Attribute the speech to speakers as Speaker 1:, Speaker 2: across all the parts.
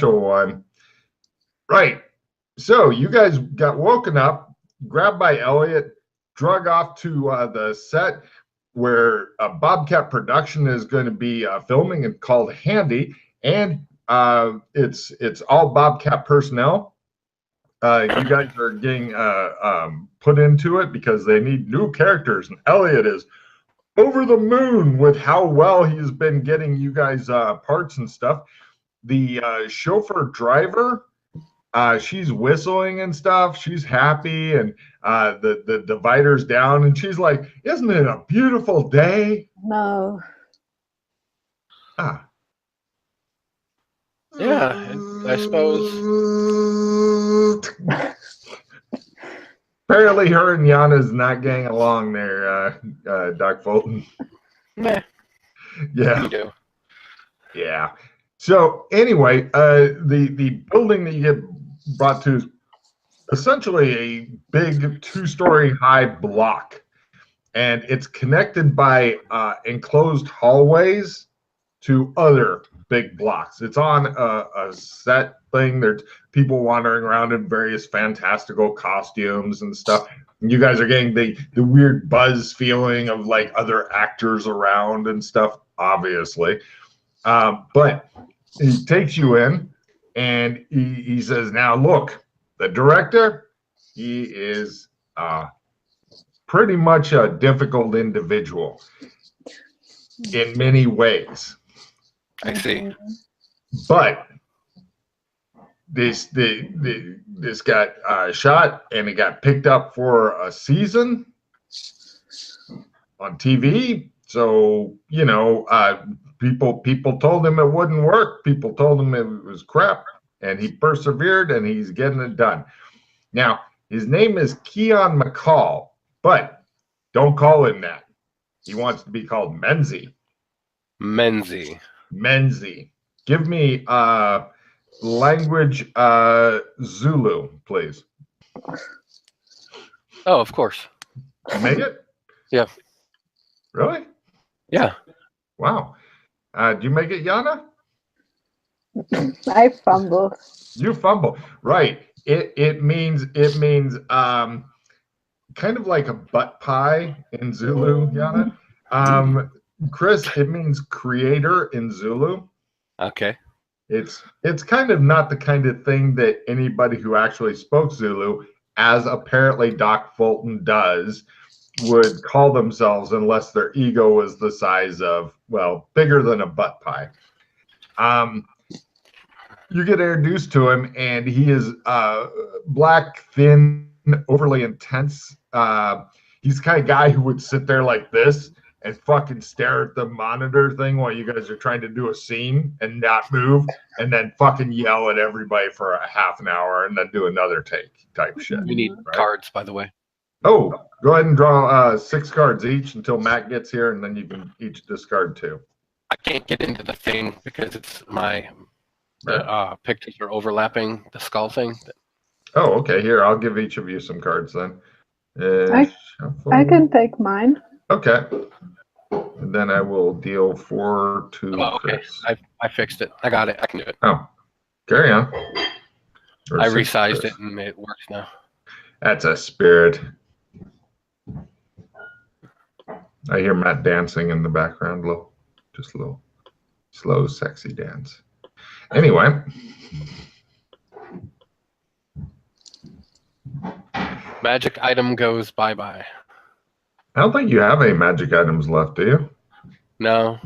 Speaker 1: one. Right. So you guys got woken up, grabbed by Elliot, drug off to the set where Bobcat Production is going to be filming. It's called Handy, and it's all Bobcat personnel. You guys are getting put into it because they need new characters, and Elliot is over the moon with how well he's been getting you guys parts and stuff. The chauffeur driver, she's whistling and stuff. She's happy, and the divider's down, and she's like, "Isn't it a beautiful day?"
Speaker 2: No.
Speaker 1: Ah.
Speaker 3: Yeah, I suppose.
Speaker 1: Apparently, her and Yana's not getting along there, Doc Fulton.
Speaker 3: Meh.
Speaker 1: Yeah.
Speaker 3: You do.
Speaker 1: Yeah. So anyway, the building that you get brought to is essentially a big 2-story high block, and it's connected by enclosed hallways to other big blocks. It's on a set thing. There's people wandering around in various fantastical costumes and stuff. And you guys are getting the weird buzz feeling of like other actors around and stuff, obviously. But he takes you in, and he says, "Now look, the director, he is pretty much a difficult individual in many ways.
Speaker 3: I see.
Speaker 1: But this got shot, and it got picked up for a season on TV. So people told him it wouldn't work. People told him it was crap, and he persevered, and he's getting it done. Now his name is Keon McCall, but don't call him that. He wants to be called Menzie. Menzie. Give me language Zulu, please.
Speaker 3: Oh, of course.
Speaker 1: You make it?
Speaker 3: Yeah.
Speaker 1: Really?
Speaker 3: Yeah.
Speaker 1: Wow. Do you make it, Yana?
Speaker 2: I fumble.
Speaker 1: You fumble. Right. It means kind of like a butt pie in Zulu, Yana. Chris, it means creator in Zulu.
Speaker 3: Okay.
Speaker 1: It's kind of not the kind of thing that anybody who actually spoke Zulu, as apparently Doc Fulton does, would call themselves unless their ego was the size of, well, bigger than a butt pie. You get introduced to him, and he is black, thin, overly intense. He's the kind of guy who would sit there like this and fucking stare at the monitor thing while you guys are trying to do a scene and not move, and then fucking yell at everybody for a half an hour and then do another take type shit.
Speaker 3: We need cards, by the way.
Speaker 1: Oh, go ahead and draw 6 cards each until Matt gets here, and then you can each discard 2.
Speaker 3: I can't get into the thing because it's the pictures are overlapping the skull thing.
Speaker 1: Oh, okay. Here, I'll give each of you some cards then.
Speaker 2: I can take mine.
Speaker 1: Okay. And then I will deal 4 to
Speaker 3: okay.
Speaker 1: Chris.
Speaker 3: I fixed it. I got it. I can do it.
Speaker 1: Oh, carry on.
Speaker 3: I resized it and it works now.
Speaker 1: That's a spirit. I hear Matt dancing in the background, just a little slow, sexy dance. Anyway.
Speaker 3: Magic item goes bye-bye.
Speaker 1: I don't think you have any magic items left, do you?
Speaker 3: No.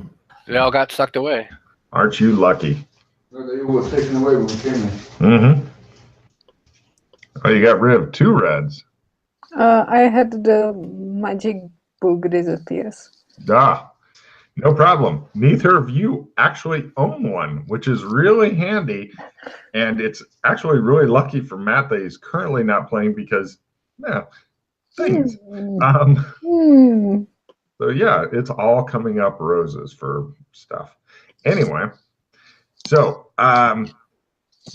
Speaker 3: They all got sucked away.
Speaker 1: Aren't you lucky?
Speaker 4: No, they were taken away when we came in.
Speaker 1: Mm-hmm. Oh, you got rid of 2 reds.
Speaker 2: I had the magic book disappears.
Speaker 1: No problem. Neither of you actually own one, which is really handy. And it's actually really lucky for Matt that he's currently not playing because, things. So yeah, it's all coming up roses for stuff. Anyway, so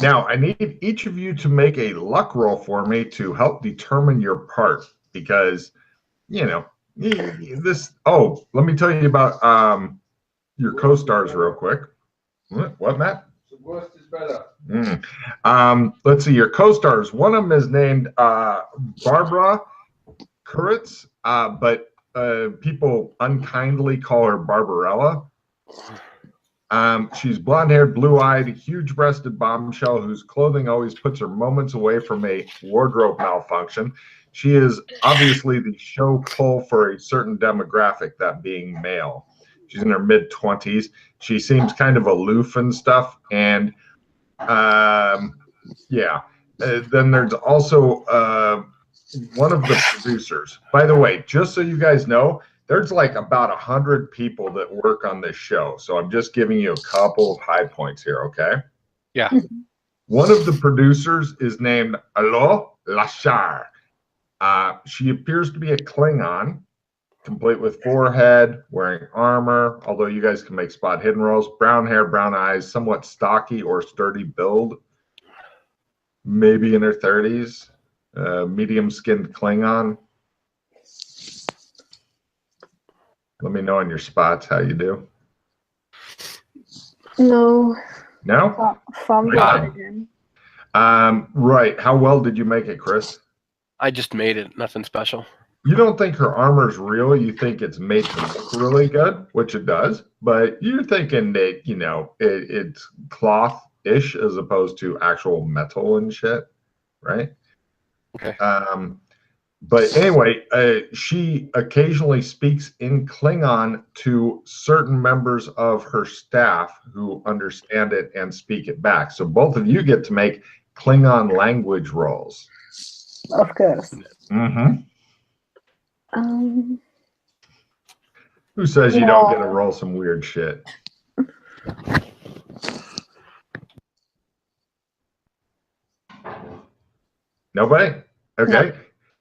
Speaker 1: now I need each of you to make a luck roll for me to help determine your part because, this. Oh, let me tell you about your co-stars real quick. What, Matt?
Speaker 4: So Wurst is better.
Speaker 1: Let's see, your co-stars. One of them is named Barbara Kuritz, but people unkindly call her Barbarella. She's blonde-haired, blue-eyed, huge-breasted bombshell whose clothing always puts her moments away from a wardrobe malfunction. She is obviously the show pull for a certain demographic, that being male. She's in her mid-20s. She seems kind of aloof and stuff. And yeah. Then there's also one of the producers. By the way, just so you guys know, there's like about 100 people that work on this show. So I'm just giving you a couple of high points here, okay?
Speaker 3: Yeah.
Speaker 1: One of the producers is named Alo Lashar. She appears to be a Klingon, complete with forehead, wearing armor, although you guys can make spot hidden rolls. Brown hair, brown eyes, somewhat stocky or sturdy build. Maybe in her 30s. Medium-skinned Klingon. Let me know on your spots how you do.
Speaker 2: No.
Speaker 1: No?
Speaker 2: From
Speaker 1: Right.
Speaker 2: again.
Speaker 1: Right. How well did you make it, Chris?
Speaker 3: I just made it. Nothing special.
Speaker 1: You don't think her armor's real. You think it's made to look really good, which it does. But you're thinking that, you know, it's cloth-ish as opposed to actual metal and shit, right?
Speaker 3: Okay.
Speaker 1: But anyway, she occasionally speaks in Klingon to certain members of her staff who understand it and speak it back. So both of you get to make Klingon language rolls.
Speaker 2: Of course.
Speaker 1: Mm-hmm.
Speaker 2: Um,
Speaker 1: Who says you don't get to roll some weird shit? Nobody? Okay.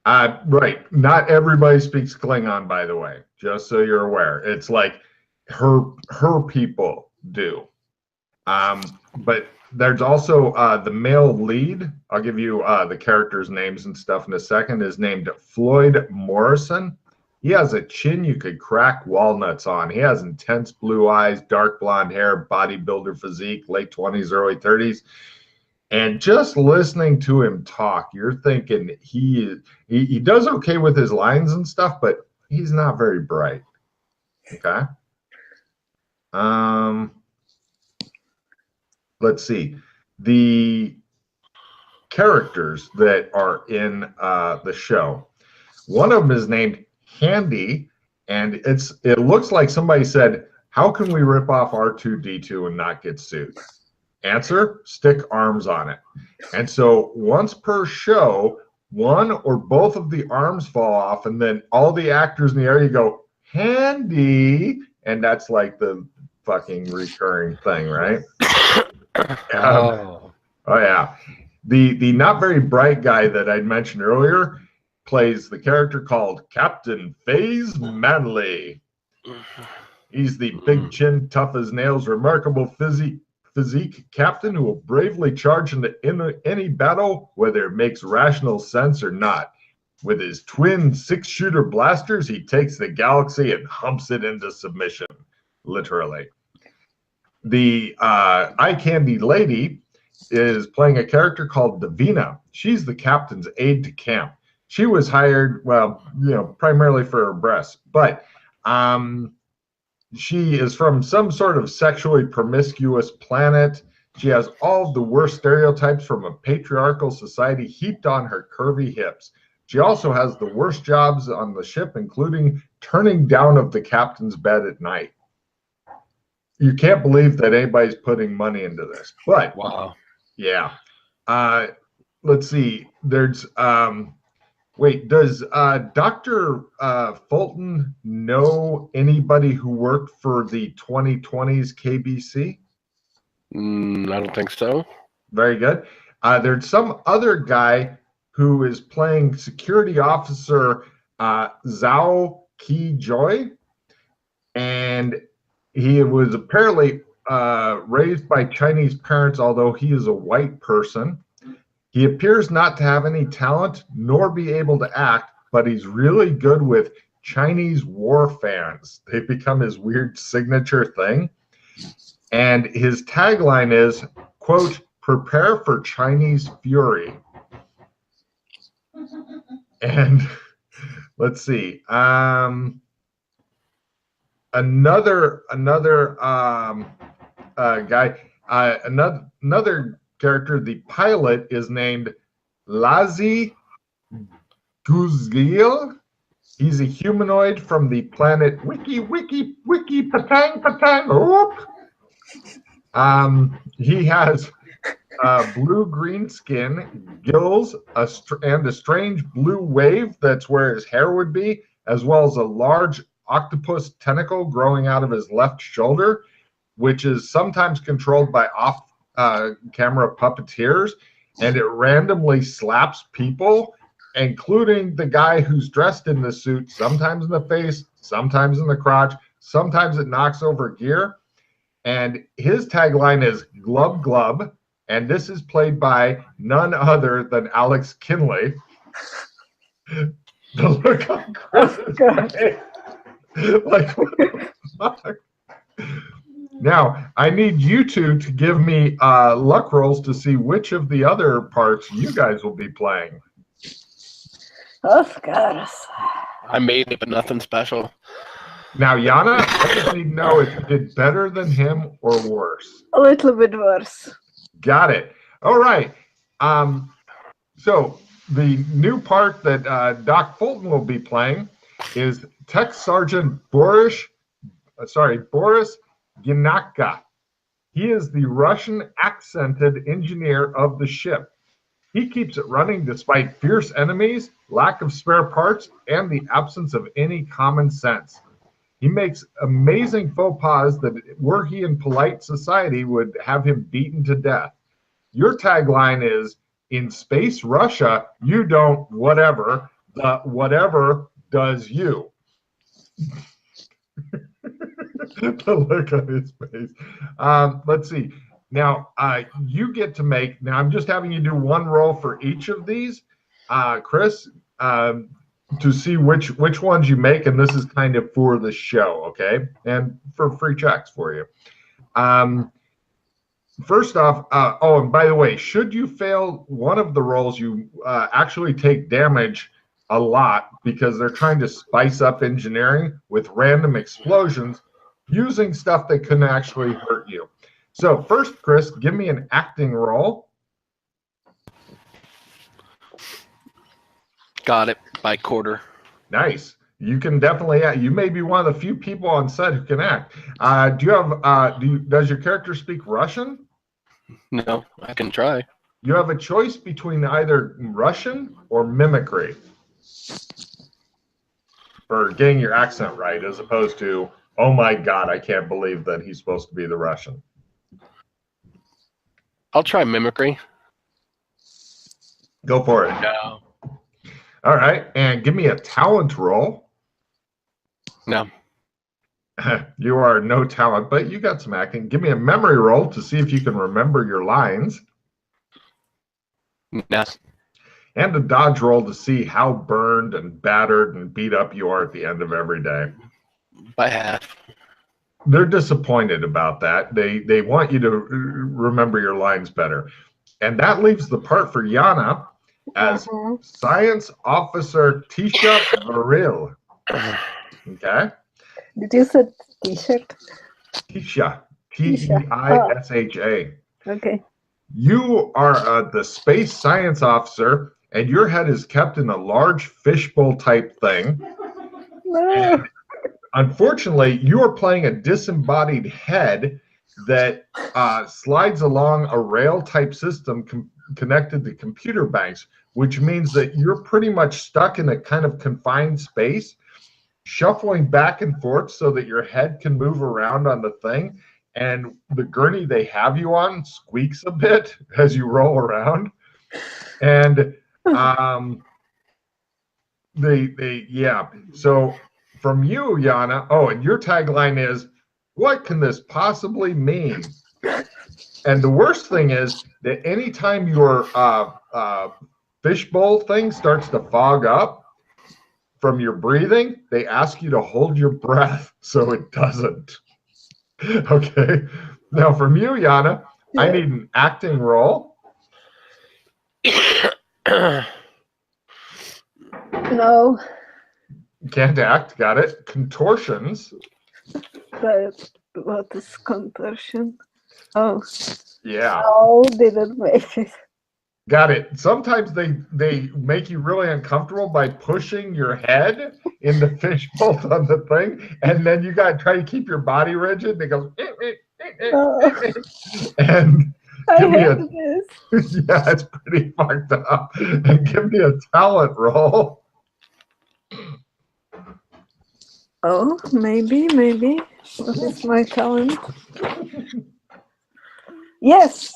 Speaker 1: No. Right. Not everybody speaks Klingon, by the way, just so you're aware. It's like her people do. But there's also the male lead. I'll give you the characters' names and stuff in a second. Is named Floyd Morrison. He has a chin you could crack walnuts on. He has intense blue eyes, dark blonde hair, bodybuilder physique, late 20s, early 30s. And just listening to him talk, you're thinking he does okay with his lines and stuff, but he's not very bright. Okay. Let's see. The characters that are in the show. One of them is named Handy, and it looks like somebody said, "How can we rip off R2-D2 and not get sued?" Answer, stick arms on it. And so once per show, one or both of the arms fall off, and then all the actors in the area go, "Handy," and that's like the fucking recurring thing, right? Oh yeah. The not very bright guy that I'd mentioned earlier plays the character called Captain Faze Manley. He's the big chin, tough as nails, remarkable physique captain who will bravely charge into any battle, whether it makes rational sense or not. With his twin 6-shooter blasters, he takes the galaxy and humps it into submission, literally. The eye candy lady is playing a character called Davina. She's the captain's aide de camp. She was hired, well, you know, primarily for her breasts, but she is from some sort of sexually promiscuous planet. She has all of the worst stereotypes from a patriarchal society heaped on her curvy hips. She also has the worst jobs on the ship, including turning down of the captain's bed at night. You can't believe that anybody's putting money into this, but
Speaker 3: wow.
Speaker 1: Yeah. Let's see. There's wait, does Dr. Fulton know anybody who worked for the 2020s KBC?
Speaker 3: I don't think so.
Speaker 1: Very good. There's some other guy who is playing security officer Zhao Ki-joy, and he was apparently raised by Chinese parents, although he is a white person. He appears not to have any talent nor be able to act, but he's really good with Chinese war fans. They've become his weird signature thing. And his tagline is, quote, prepare for Chinese fury. And let's see. Another guy, another character, the pilot, is named Lazi Guzgil. He's a humanoid from the planet Wiki Patang Patang. Oop. He has blue-green skin, gills, and a strange blue wave that's where his hair would be, as well as a large octopus tentacle growing out of his left shoulder, which is sometimes controlled by off-camera puppeteers, and it randomly slaps people, including the guy who's dressed in the suit, sometimes in the face, sometimes in the crotch, sometimes it knocks over gear. And his tagline is Glub Glub, and this is played by none other than Alex Kinley. The look on Chris's face. Like, what the fuck? Now, I need you two to give me luck rolls to see which of the other parts you guys will be playing.
Speaker 2: Of course.
Speaker 3: I made it, but nothing special.
Speaker 1: Now, Yana, I just need to know if you did better than him or worse.
Speaker 2: A little bit worse.
Speaker 1: Got it. All right. So the new part that Doc Fulton will be playing is Tech Sergeant Boris Ginaka. He is the Russian accented engineer of the ship. He keeps it running despite fierce enemies, lack of spare parts, and the absence of any common sense. He makes amazing faux pas that, were he in polite society, would have him beaten to death. Your tagline is, in space Russia, you don't whatever, the whatever does you. The look on his face. Let's see. Now, you get to make, now I'm just having you do one roll for each of these, Chris, to see which ones you make, and this is kind of for the show, okay? And for free checks for you. First off, oh, and by the way, should you fail one of the rolls, you actually take damage a lot because they're trying to spice up engineering with random explosions using stuff that couldn't actually hurt you. So first, Chris, give me an acting roll.
Speaker 3: Got it by quarter.
Speaker 1: Nice. You can definitely act. You may be one of the few people on set who can act. Do you have? Does your character speak Russian?
Speaker 3: No, I can try.
Speaker 1: You have a choice between either Russian or mimicry for getting your accent right, as opposed to, oh my God, I can't believe that he's supposed to be the Russian.
Speaker 3: I'll try mimicry.
Speaker 1: Go for it.
Speaker 3: No.
Speaker 1: All right, and give me a talent roll.
Speaker 3: No.
Speaker 1: You are no talent, but you got some acting. Give me a memory roll to see if you can remember your lines.
Speaker 3: No.
Speaker 1: And a dodge roll to see how burned and battered and beat up you are at the end of every day.
Speaker 3: By half.
Speaker 1: They're disappointed about that. They want you to remember your lines better. And that leaves the part for Yana as Science Officer Tisha Varil. Okay?
Speaker 2: Did you say t-shirt?
Speaker 1: Tisha. T-E-I-S-H-A.
Speaker 2: Okay.
Speaker 1: You are the space science officer, and your head is kept in a large fishbowl type thing.
Speaker 2: No.
Speaker 1: And unfortunately, you are playing a disembodied head that slides along a rail type system connected to computer banks, which means that you're pretty much stuck in a kind of confined space, shuffling back and forth so that your head can move around on the thing. And the gurney they have you on squeaks a bit as you roll around. And yeah. So from you, Yana, oh, and your tagline is, what can this possibly mean? And the worst thing is that anytime your fishbowl thing starts to fog up from your breathing, they ask you to hold your breath so it doesn't. Okay. Now from you, Yana, I need an acting role.
Speaker 2: No,
Speaker 1: Can't act. Got it. Contortions.
Speaker 2: but what is contortion? Oh,
Speaker 1: Yeah.
Speaker 2: no, didn't make it.
Speaker 1: Got it. Sometimes they make you really uncomfortable by pushing your head in the fishbowl on the thing, and then you got to try to keep your body rigid. And it goes,
Speaker 2: Oh,
Speaker 1: and
Speaker 2: I
Speaker 1: give me
Speaker 2: hate
Speaker 1: a
Speaker 2: this.
Speaker 1: yeah, it's pretty fucked up. And give me a talent roll.
Speaker 2: Oh, maybe. What is my talent? Yes,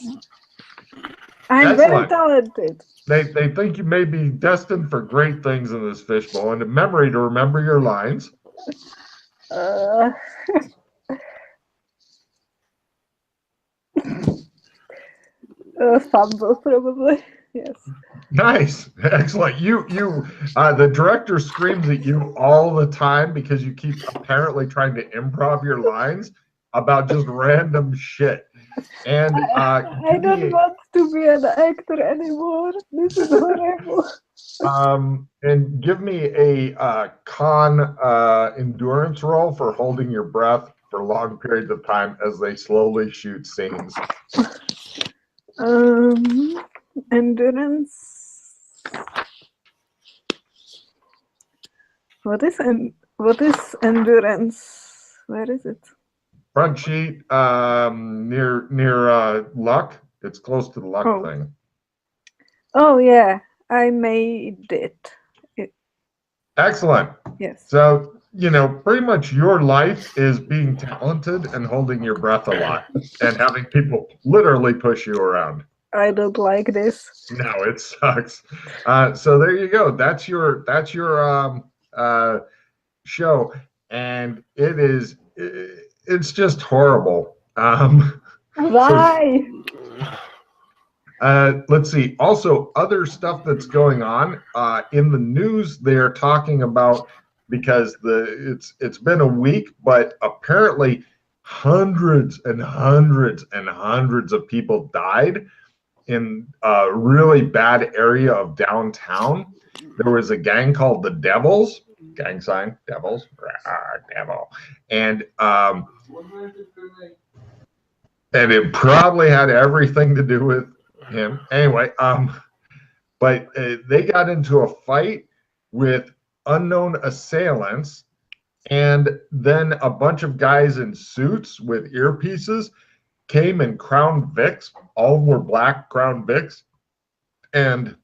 Speaker 2: I'm very
Speaker 1: Excellent.
Speaker 2: talented.
Speaker 1: They think you may be destined for great things in this fishbowl, and a memory to remember your lines.
Speaker 2: Fumble probably. Yes.
Speaker 1: Nice, excellent. The director screams at you all the time because you keep apparently trying to improv your lines about just random shit. And
Speaker 2: I don't want to be an actor anymore. This is horrible.
Speaker 1: And give me a con endurance roll for holding your breath for long periods of time as they slowly shoot scenes.
Speaker 2: Endurance. What is endurance? Where is it?
Speaker 1: Front sheet, near luck. It's close to the luck thing.
Speaker 2: Oh yeah, I made it.
Speaker 1: Excellent.
Speaker 2: Yes.
Speaker 1: So, pretty much your life is being talented and holding your breath a lot and having people literally push you around.
Speaker 2: I don't like this.
Speaker 1: No, it sucks. So there you go. That's your show, and it's just horrible.
Speaker 2: Why?
Speaker 1: Let's see. Also, other stuff that's going on in the news. They're talking about, because it's been a week, but apparently hundreds and hundreds and hundreds of people died in a really bad area of downtown. There was a gang called the Devils. Gang sign, Devils, devil, and it probably had everything to do with him. Anyway, but they got into a fight with unknown assailants, and then a bunch of guys in suits with earpieces came and Crown Vics. All were black Crown Vics, and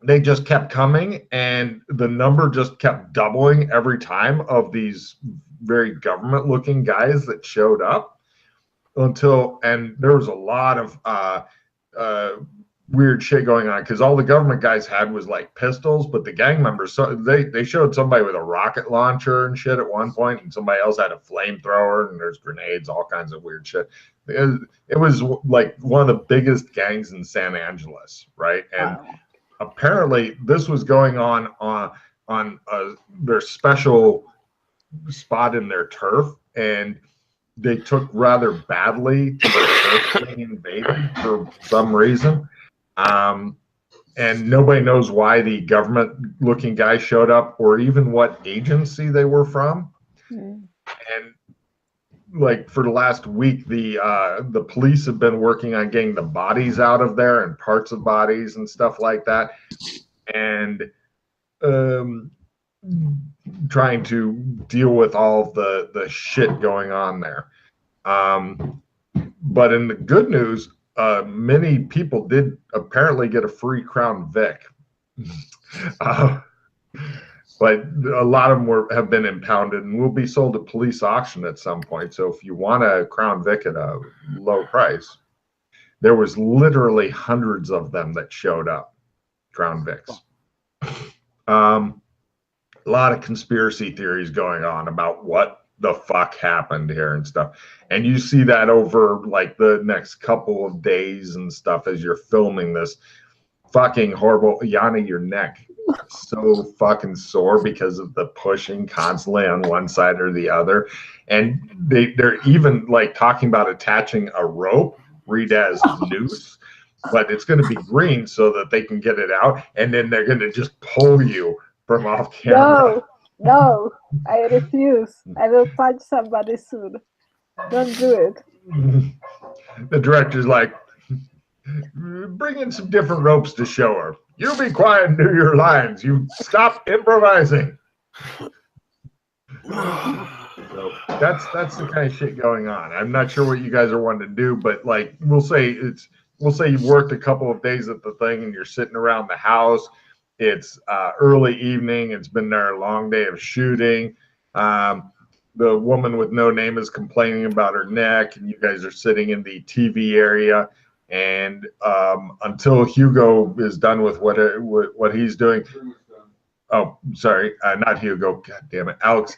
Speaker 1: they just kept coming, and the number just kept doubling every time of these very government-looking guys that showed up and there was a lot of weird shit going on, because all the government guys had was like pistols, but the gang members, so they showed somebody with a rocket launcher and shit at one point, and somebody else had a flamethrower, and there's grenades, all kinds of weird shit. It was like one of the biggest gangs in San Angeles, right? And apparently this was going on their special spot in their turf, and they took rather badly to their turf being invaded for some reason. And nobody knows why the government-looking guy showed up, or even what agency they were from. And like for the last week, the police have been working on getting the bodies out of there and parts of bodies and stuff like that, and trying to deal with all of the shit going on there. But in the good news, many people did apparently get a free Crown Vic. But a lot of them have been impounded and will be sold at police auction at some point. So if you want a Crown Vic at a low price, there was literally hundreds of them that showed up, Crown Vics. A lot of conspiracy theories going on about what the fuck happened here and stuff. And you see that over like the next couple of days and stuff as you're filming this. Fucking horrible. Yanni, your neck so fucking sore because of the pushing constantly on one side or the other. And they're even like talking about attaching a rope read as noose, but it's going to be green so that they can get it out, and then they're going to just pull you from off camera.
Speaker 2: No, I refuse. I will punch somebody soon. Don't do it.
Speaker 1: The director's like, bring in some different ropes to show her. You be quiet and do your lines. You stop improvising. So that's the kind of shit going on. I'm not sure what you guys are wanting to do, but like we'll say you've worked a couple of days at the thing and you're sitting around the house. It's early evening. It's been there a long day of shooting. The woman with no name is complaining about her neck, and you guys are sitting in the TV area. And until Hugo is done with what he's doing. Oh, sorry, not Hugo. God damn it, Alex.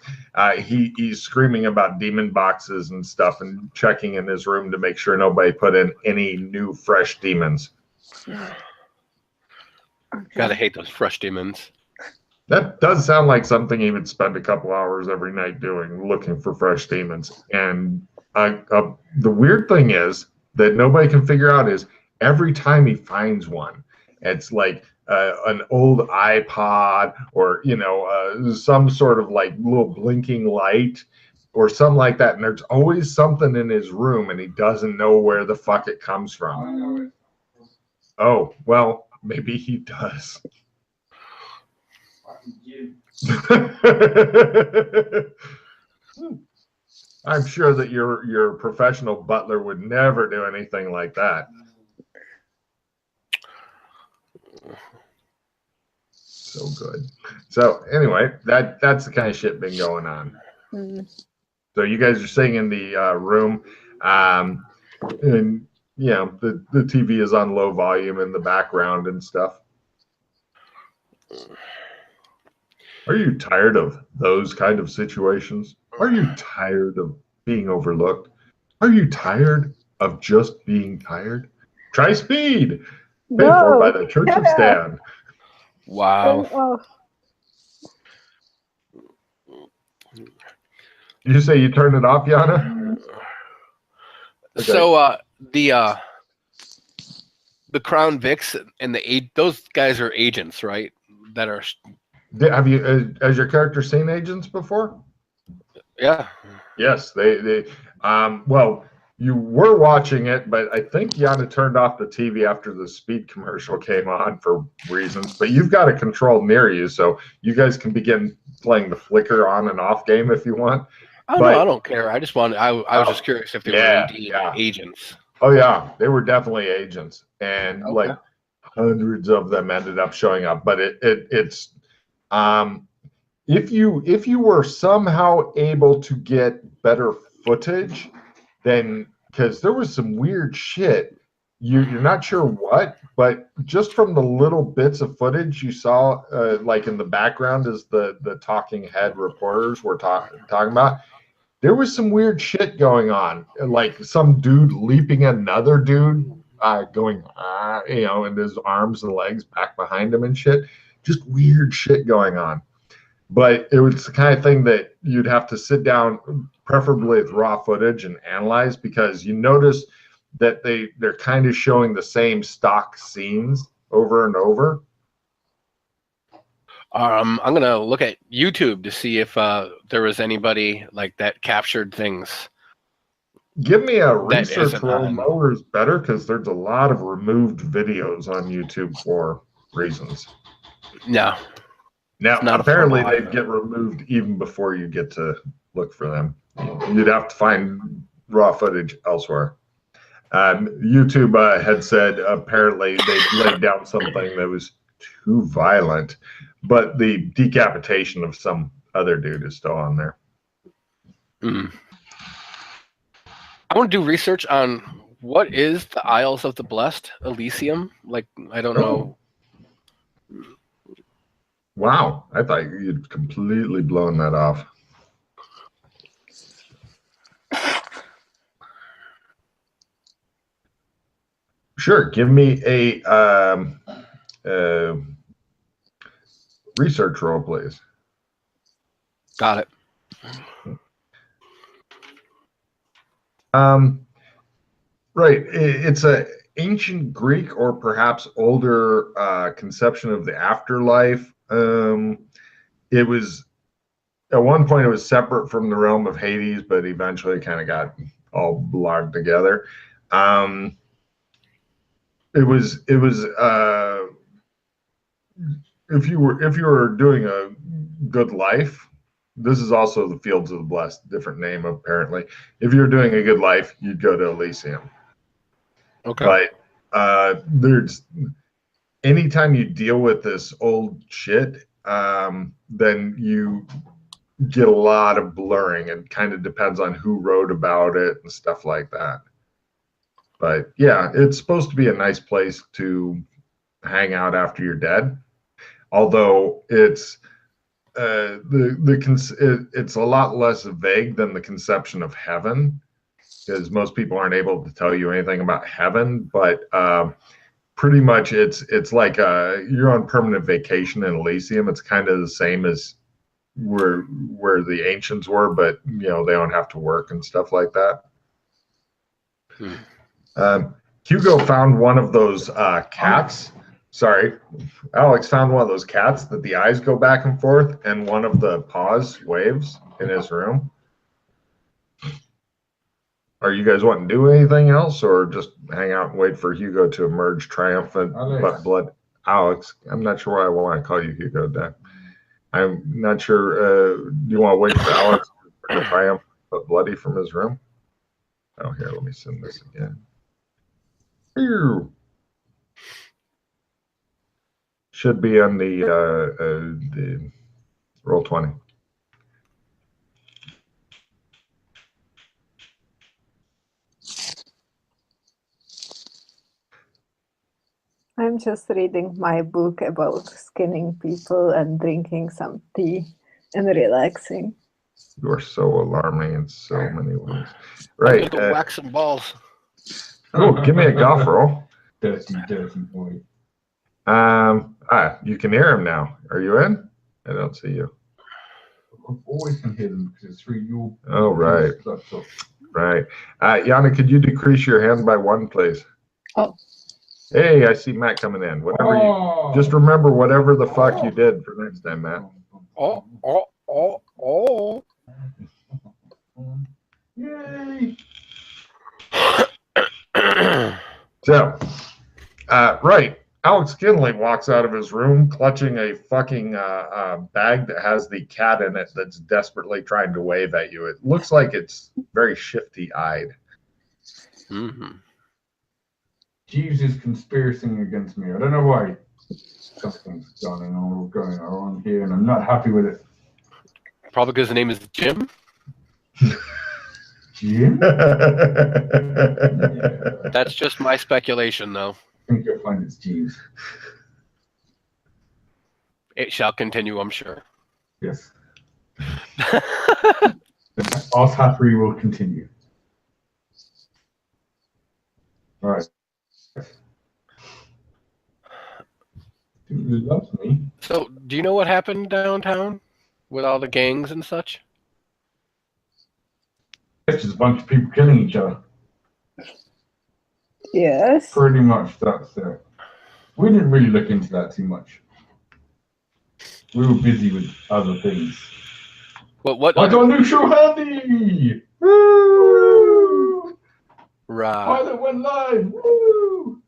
Speaker 1: He's screaming about demon boxes and stuff, and checking in his room to make sure nobody put in any new fresh demons.
Speaker 3: Gotta hate those fresh demons.
Speaker 1: That does sound like something he would spend a couple hours every night doing, looking for fresh demons. And the weird thing is that nobody can figure out is every time he finds one, it's like an old iPod or, some sort of like little blinking light or something like that. And there's always something in his room and he doesn't know where the fuck it comes from. Oh, well, maybe he does. I'm sure that your professional butler would never do anything like that. So good. So anyway, that's the kind of shit been going on. So you guys are sitting in the room, and the TV is on low volume in the background and stuff. Are you tired of those kind of situations? Are you tired of being overlooked? Are you tired of just being tired? Try speed. Paid for by the Church of Stan.
Speaker 3: Wow.
Speaker 1: Did you say you turned it off, Yana? Okay.
Speaker 3: So the Crown Vics and those guys are agents, right? That are.
Speaker 1: Have you, has your character seen agents before?
Speaker 3: Yeah.
Speaker 1: Yes, they well, you were watching it, but I think Yana turned off the TV after the speed commercial came on for reasons. But you've got a control near you, so you guys can begin playing the flicker on and off game if you want.
Speaker 3: Oh, no, I don't care. I just wanted. I was just curious if they were indeed agents.
Speaker 1: Oh yeah, they were definitely agents, and like hundreds of them ended up showing up. But it's if you were somehow able to get better footage, then because there was some weird shit, you're not sure what, but just from the little bits of footage you saw, like in the background as the talking head reporters were talking about, there was some weird shit going on, like some dude leaping at another dude, going, and his arms and legs back behind him and shit. Just weird shit going on. But it was the kind of thing that you'd have to sit down, preferably with raw footage, and analyze, because you notice that they're kind of showing the same stock scenes over and over.
Speaker 3: I'm gonna look at YouTube to see if there was anybody like that captured things.
Speaker 1: Give me a research roll. Lower is better because there's a lot of removed videos on YouTube for reasons.
Speaker 3: No.
Speaker 1: Now, apparently they get removed even before you get to look for them. You'd have to find raw footage elsewhere. YouTube had said apparently they laid down something that was too violent, but the decapitation of some other dude is still on there.
Speaker 3: I want to do research on what is the Isles of the Blessed, Elysium. Like, I don't know.
Speaker 1: Wow, I thought you'd completely blown that off. Sure, give me a research roll, please.
Speaker 3: Got it.
Speaker 1: Right. It's a ancient Greek or perhaps older conception of the afterlife. It was at one point it was separate from the realm of Hades, but eventually it kind of got all blogged together. It was if you were doing a good life, this is also the Fields of the Blessed, different name apparently. If you're doing a good life, you'd go to Elysium.
Speaker 3: Okay.
Speaker 1: But there's anytime you deal with this old shit, then you get a lot of blurring. It kind of depends on who wrote about it and stuff like that. But yeah, it's supposed to be a nice place to hang out after you're dead. Although it's it's a lot less vague than the conception of heaven, because most people aren't able to tell you anything about heaven. But pretty much, it's like you're on permanent vacation in Elysium. It's kind of the same as where the ancients were, but they don't have to work and stuff like that. Hugo found one of those cats. Sorry, Alex found one of those cats that the eyes go back and forth, and one of the paws waves in his room. Are you guys wanting to do anything else, or just hang out and wait for Hugo to emerge triumphant? But blood, Alex. I'm not sure why I want to call you Hugo. Dan. I'm not sure. Do you want to wait for Alex to triumph but bloody from his room? Oh, here, let me send this again. Ew. Should be on the roll 20.
Speaker 2: I'm just reading my book about skinning people and drinking some tea and relaxing.
Speaker 1: You are so alarming in so many ways. Right.
Speaker 3: I'm gonna go whack some balls.
Speaker 1: Oh, give me a golf roll.
Speaker 4: Dirty boy.
Speaker 1: You can hear him now. Are you in? I don't see you.
Speaker 4: I always can hear them because it's through your.
Speaker 1: Oh, right. Right. Yana, could you decrease your hand by 1, please?
Speaker 2: Oh.
Speaker 1: Hey, I see Matt coming in. Just remember whatever the fuck you did for next time, Matt.
Speaker 4: Yay!
Speaker 1: So, right. Alex Kinley walks out of his room clutching a fucking bag that has the cat in it that's desperately trying to wave at you. It looks like it's very shifty-eyed.
Speaker 3: Mm-hmm.
Speaker 4: Jeeves is conspiring against me. I don't know why. Something's going on here, and I'm not happy with it.
Speaker 3: Probably because the name is Jim.
Speaker 4: Jim? Yeah.
Speaker 3: That's just my speculation, though.
Speaker 4: I think you'll find it's Jeeves.
Speaker 3: It shall continue, I'm sure.
Speaker 4: Yes. Our happy will continue. All right. He loves me.
Speaker 3: So, do you know what happened downtown with all the gangs and such?
Speaker 4: It's just a bunch of people killing each other.
Speaker 2: Yes.
Speaker 4: Pretty much, that's it. We didn't really look into that too much. We were busy with other things.
Speaker 3: What?
Speaker 4: I got a new show handy! Woo!
Speaker 3: Right.
Speaker 4: Pilot went live! Woo!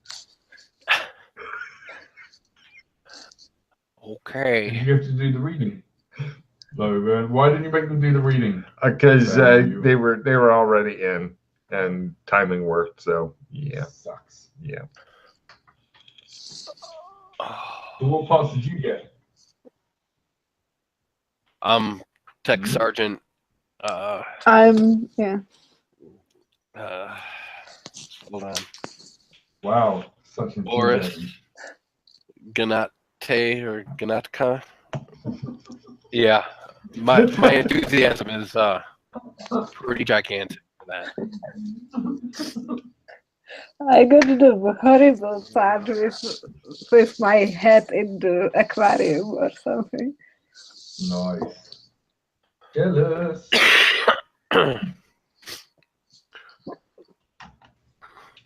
Speaker 3: Okay.
Speaker 4: You have to do the reading. Logan, why didn't you make them do the reading?
Speaker 1: Because they were already in, and timing worked. So yeah,
Speaker 4: Sucks.
Speaker 1: yeah.
Speaker 4: So what parts did you get?
Speaker 3: Tech Sergeant.
Speaker 2: Yeah.
Speaker 3: Hold on.
Speaker 4: Wow, such an
Speaker 3: Boris Ganate or Ganatka. Yeah, my enthusiasm is pretty gigantic for that.
Speaker 2: I got the horrible part with my head in the aquarium or something.
Speaker 4: Nice. Jealous.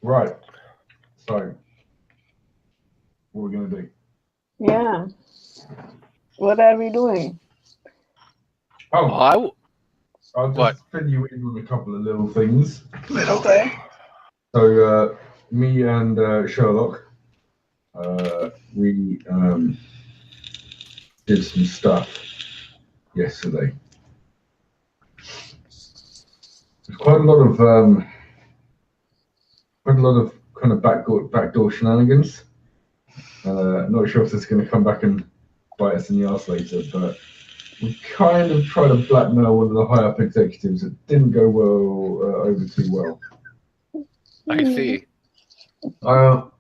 Speaker 4: Right. So, what are we going to do?
Speaker 2: Yeah. What are we doing?
Speaker 4: Oh, I'll
Speaker 3: What?
Speaker 4: just fill you in on a couple of little things.
Speaker 2: Okay.
Speaker 4: So, me and Sherlock, we did some stuff yesterday. There's quite a lot of kind of backdoor shenanigans. Not sure if this is going to come back and bite us in the arse later, but we kind of tried to blackmail one of the high up executives. It didn't go well over too well.
Speaker 3: I see.
Speaker 4: But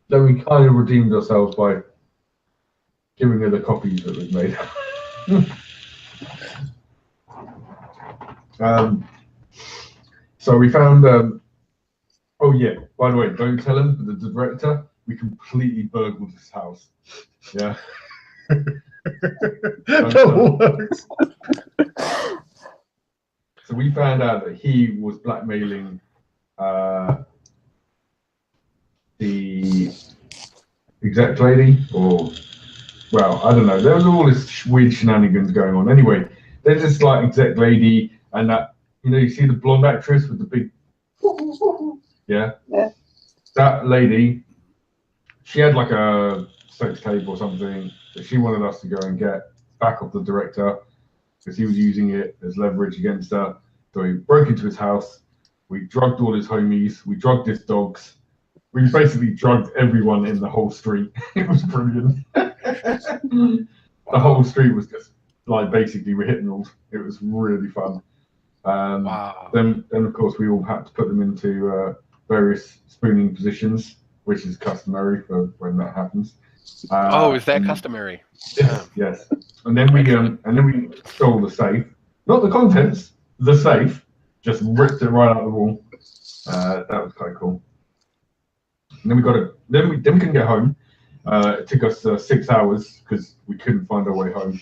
Speaker 4: then we kind of redeemed ourselves by giving her the copies that we've made. So we found. Oh yeah. By the way, don't tell him. But the director, we completely burgled his house. Yeah. So we found out that he was blackmailing the exec lady, or well, I don't know. There was all this weird shenanigans going on. Anyway, there's this like exec lady, and that you see the blonde actress with the big, yeah. That lady, she had like a sex tape or something that she wanted us to go and get back off the director because he was using it as leverage against her. So we broke into his house. We drugged all his homies. We drugged his dogs. We basically drugged everyone in the whole street. It was brilliant. The whole street was just like basically rehypnoled. It was really fun.
Speaker 3: Wow.
Speaker 4: Then of course we all had to put them into various spooning positions, which is customary for when that happens.
Speaker 3: Is that customary?
Speaker 4: Yes, yes. And then we stole the safe, not the contents, the safe. Just ripped it right out the wall. That was quite cool. And then we got it. Then we couldn't get home. It took us 6 hours because we couldn't find our way home,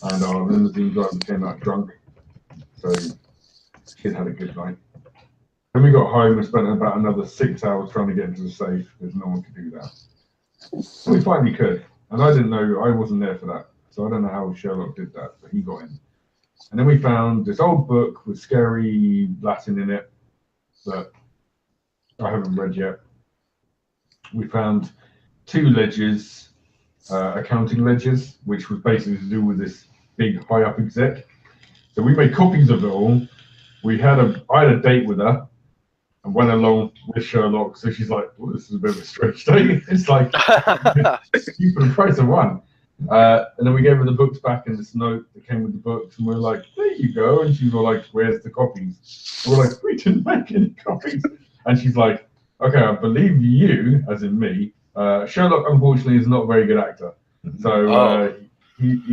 Speaker 4: and our limousine driver came out drunk. So kid had a good night. Then we got home and spent about another 6 hours trying to get into the safe because no one could do that. And we finally could, and I didn't know, I wasn't there for that, so I don't know how Sherlock did that, but he got in. And then we found this old book with scary Latin in it that I haven't read yet. We found 2 ledgers, accounting ledgers, which was basically to do with this big high up exec. So we made copies of it all. I had a date with her and went along with Sherlock. So she's like, well, this is a bit of a stretch date. It's like, you for the price of one. And then we gave her the books back and this note that came with the books. And we were like, there you go. And she was like, where's the copies? And we're like, we didn't make any copies. And she's like, okay, I believe you, as in me. Sherlock, unfortunately, is not a very good actor. So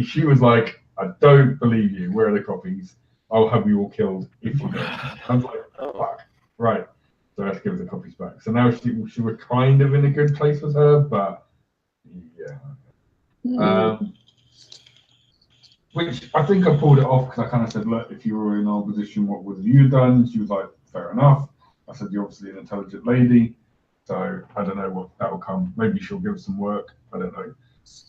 Speaker 4: she was like, I don't believe you. Where are the copies? I'll have you all killed if you don't. I was like, fuck. Right. So I have to give her the copies back. So now she were kind of in a good place with her, but yeah. Which I think I pulled it off because I kind of said, look, if you were in our position, what would you done? She was like, fair enough. I said, you're obviously an intelligent lady. So I don't know what that will come. Maybe she'll give us some work. I don't know.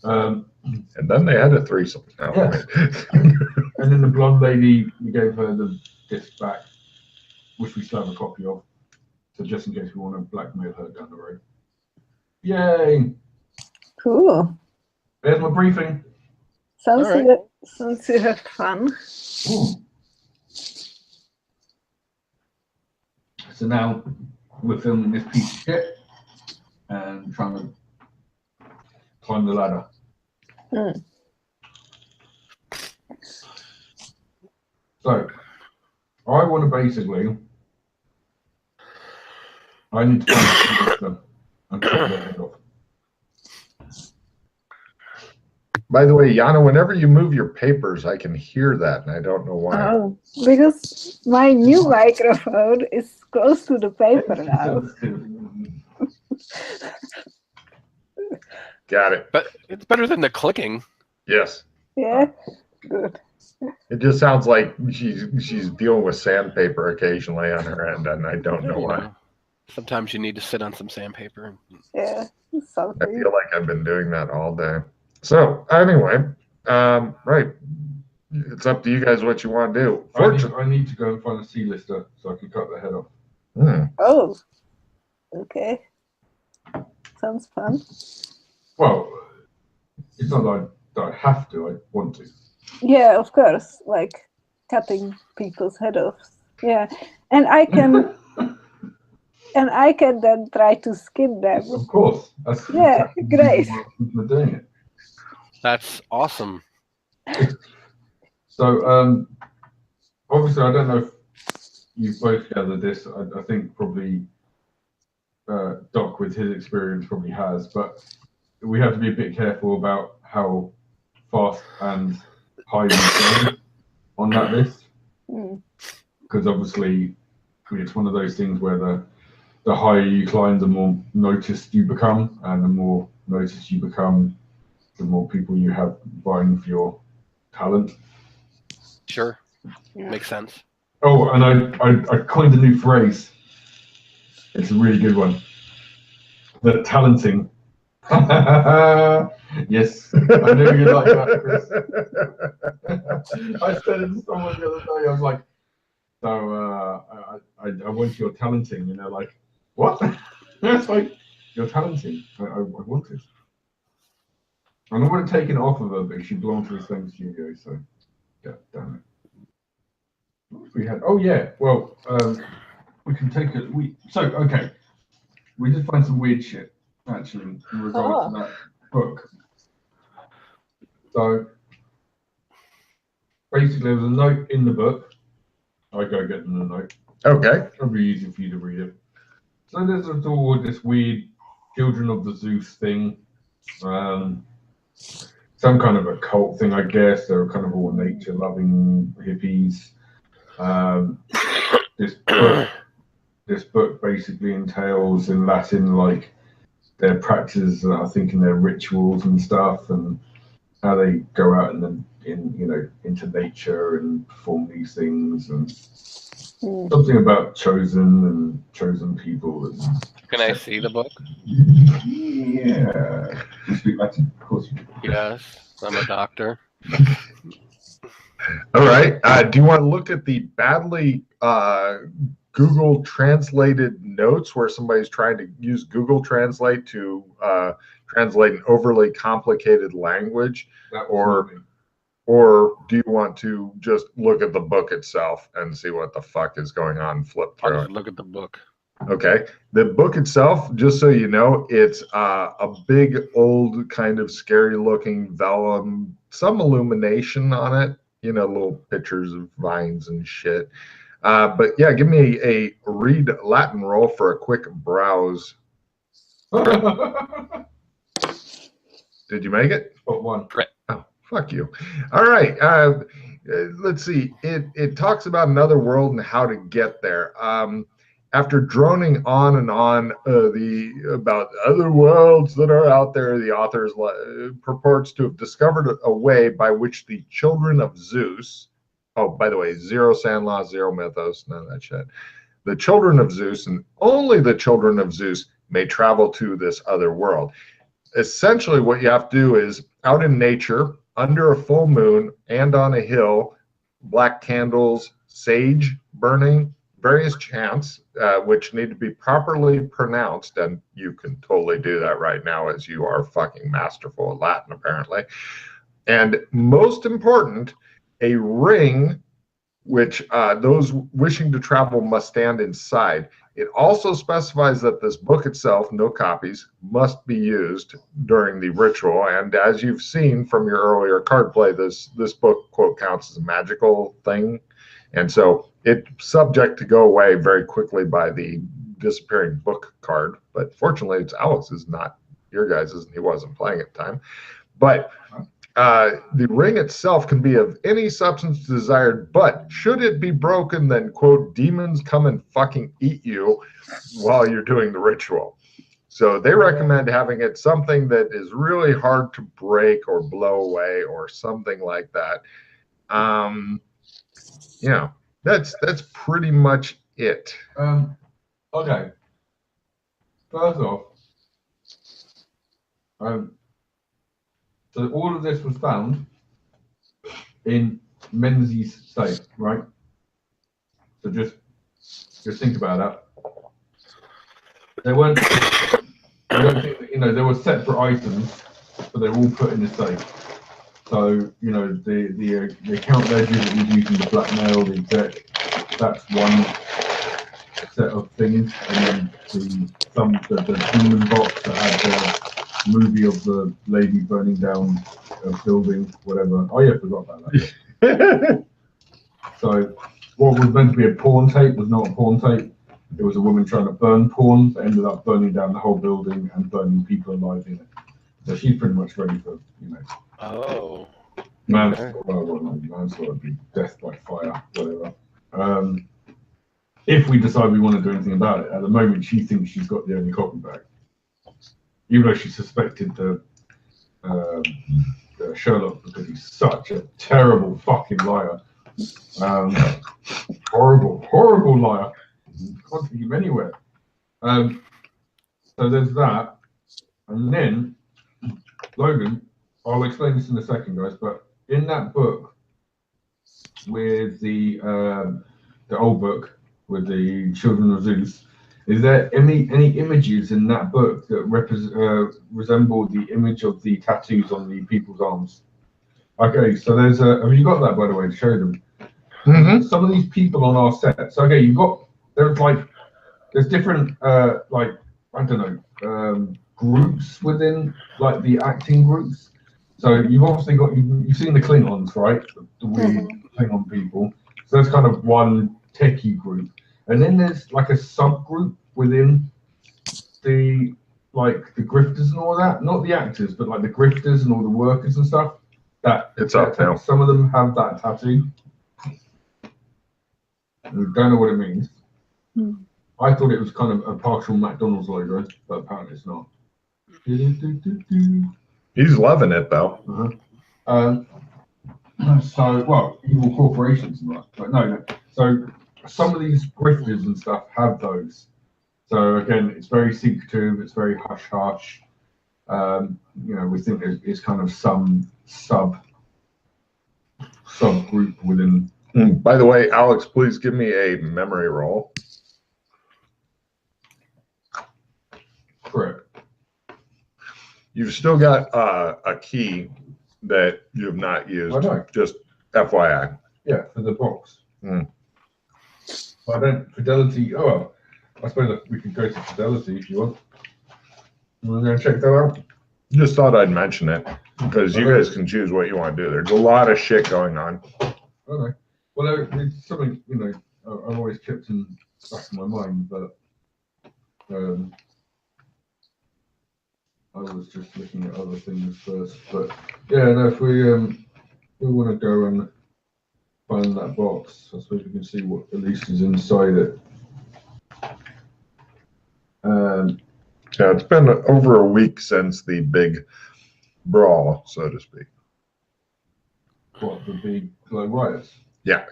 Speaker 1: And then they had a threesome. No.
Speaker 4: Yeah. And then the blonde lady, we gave her the disc back, which we still have a copy of. So just in case we want to blackmail her down the road. Yay!
Speaker 2: Cool.
Speaker 4: There's my briefing.
Speaker 2: Sounds
Speaker 3: All right.
Speaker 2: like sounds you had fun.
Speaker 4: Ooh. So now we're filming this piece of shit and trying to climb the ladder. So I want to basically, I need to find them and cut their head off.
Speaker 1: By the way, Yana, whenever you move your papers, I can hear that, and I don't know why.
Speaker 2: Oh, because my new microphone is close to the paper now.
Speaker 1: Got it.
Speaker 3: But it's better than the clicking.
Speaker 1: Yes.
Speaker 2: Yeah, good.
Speaker 1: It just sounds like she's dealing with sandpaper occasionally on her end, and I don't know why.
Speaker 3: Sometimes you need to sit on some sandpaper.
Speaker 2: Yeah,
Speaker 1: I
Speaker 2: something.
Speaker 1: feel like I've been doing that all day. So anyway, right. It's up to you guys what you want to do.
Speaker 4: I need to go and find a sea lister so I can cut the head off.
Speaker 2: Oh, okay. Sounds fun.
Speaker 4: Well, it's not that I have to, I want to.
Speaker 2: Yeah, of course. Like cutting people's head off. Yeah, and I can then try to skin them.
Speaker 4: Of course. That's
Speaker 2: Yeah,
Speaker 4: exactly
Speaker 2: great.
Speaker 4: why people are doing it.
Speaker 3: That's awesome.
Speaker 4: So, obviously, I don't know if you've both gathered this. I think probably Doc, with his experience, probably has, but we have to be a bit careful about how fast and high we go on that list, because obviously it's one of those things where the higher you climb, the more noticed you become, and the more noticed you become, the more people you have vying for your talent.
Speaker 3: Sure.
Speaker 2: Yeah.
Speaker 3: Makes sense.
Speaker 4: Oh, and I coined a new phrase. It's a really good one. The talenting. Yes, I knew you'd like that, Chris. I said it to someone the other day. I was like, so I want your talenting, and they're like, what? It's like, you're talenting. I want it. And I would have taken it off of her, but she belonged to the same studio, so yeah, damn it. What else we had? Oh yeah, well, we can take it. Okay. We did find some weird shit actually in regards to that book. So basically, there was a note in the book. I go get them the note.
Speaker 1: Okay.
Speaker 4: It'll be easy for you to read it. So there's all this weird Children of the Zeus thing. Some kind of a cult thing, I guess. They're kind of all nature-loving hippies. This book basically entails in Latin like their practices, I think, in their rituals and stuff, and how they go out into nature and perform these things, and something about chosen people. And
Speaker 3: Can I see the book?
Speaker 4: yeah, you speak Latin, of course you do.
Speaker 3: Yes, I'm a doctor.
Speaker 1: All right. Do you want to look at the badly Google translated notes where somebody's trying to use Google Translate to translate an overly complicated language, or do you want to just look at the book itself and see what the fuck is going on? Flip through
Speaker 3: I'll
Speaker 1: it.
Speaker 3: just look at the book.
Speaker 1: Okay. The book itself, just so you know, it's a big, old, kind of scary-looking vellum, some illumination on it. You know, little pictures of vines and shit. But yeah, give me a read Latin roll for a quick browse. Did you make it?
Speaker 4: But one.
Speaker 1: Oh, fuck you. All right. Let's see. It talks about another world and how to get there. After droning on and on about other worlds that are out there, the author purports to have discovered a way by which the children of Zeus, oh, by the way, zero Sandlaw, zero Mythos, none of that shit. The children of Zeus, and only the children of Zeus, may travel to this other world. Essentially, what you have to do is out in nature, under a full moon, and on a hill, black candles, sage burning, various chants, which need to be properly pronounced, and you can totally do that right now as you are fucking masterful at Latin, apparently. And most important, a ring which those wishing to travel must stand inside. It also specifies that this book itself, no copies, must be used during the ritual. And as you've seen from your earlier card play, this book, quote, counts as a magical thing. And so it's subject to go away very quickly by the disappearing book card. But fortunately, it's Alex's, not your guys's, and he wasn't playing at the time. But the ring itself can be of any substance desired, but should it be broken, then, quote, demons come and fucking eat you while you're doing the ritual. So they recommend having it something that is really hard to break or blow away or something like that. Yeah, that's pretty much it.
Speaker 4: Okay. first off, so all of this was found in Menzies' safe, right? So just think about that. They weren't. I don't think that, there were separate items, but they were all put in the safe. So the account ledger that was using the blackmail, the exec, that's one set of things, and then the demon box that had the movie of the lady burning down a building, whatever. Oh yeah, I forgot about that. So what was meant to be a porn tape was not a porn tape. It was a woman trying to burn porn that ended up burning down the whole building and burning people alive in it. So she's pretty much ready for,
Speaker 3: Oh.
Speaker 4: manslaughter would be death by fire, whatever. If we decide we want to do anything about it, at the moment she thinks she's got the only copy back, even though she suspected the Sherlock because he's such a terrible fucking liar. Horrible liar. Can't take him anywhere. So there's that, and then Logan. I'll explain this in a second, guys. But in that book, with the old book with the Children of Zeus, is there any images in that book that resemble the image of the tattoos on the people's arms? Okay, so there's have you got that, by the way, to show them?
Speaker 1: Mm-hmm.
Speaker 4: Some of these people on our sets. Okay, there's different groups within like the acting groups. So you've obviously you've seen the Klingons, right? The weird Klingon people. So that's kind of one techie group, and then there's like a subgroup within the grifters and all that. Not the actors, but like the grifters and all the workers and stuff. That
Speaker 1: it's up now.
Speaker 4: Some of them have that tattoo. We don't know what it means. I thought it was kind of a partial McDonald's logo, but apparently it's not.
Speaker 1: He's loving it though.
Speaker 4: So, well, evil corporations and that, but no. So some of these grifters and stuff have those. So again, it's very secretive. It's very hush hush. We think it's kind of some subgroup within.
Speaker 1: By the way, Alex, please give me a memory roll.
Speaker 4: Correct.
Speaker 1: You've still got a key that you have not used.
Speaker 4: I know.
Speaker 1: Just FYI.
Speaker 4: Yeah, for the box. I don't Fidelity. Oh, well, I suppose we could go to Fidelity if you want. We're going to check that out.
Speaker 1: Just thought I'd mention it because you guys can choose what you want to do. There's a lot of shit going on.
Speaker 4: Okay. Well, it's something I've always kept in the back of my mind, but I was just looking at other things first. But yeah, no, if we want to go and find that box, I suppose we can see what at least is inside it.
Speaker 1: Yeah, it's been over a week since the big brawl, so to speak.
Speaker 4: What, the big riots?
Speaker 1: Yeah.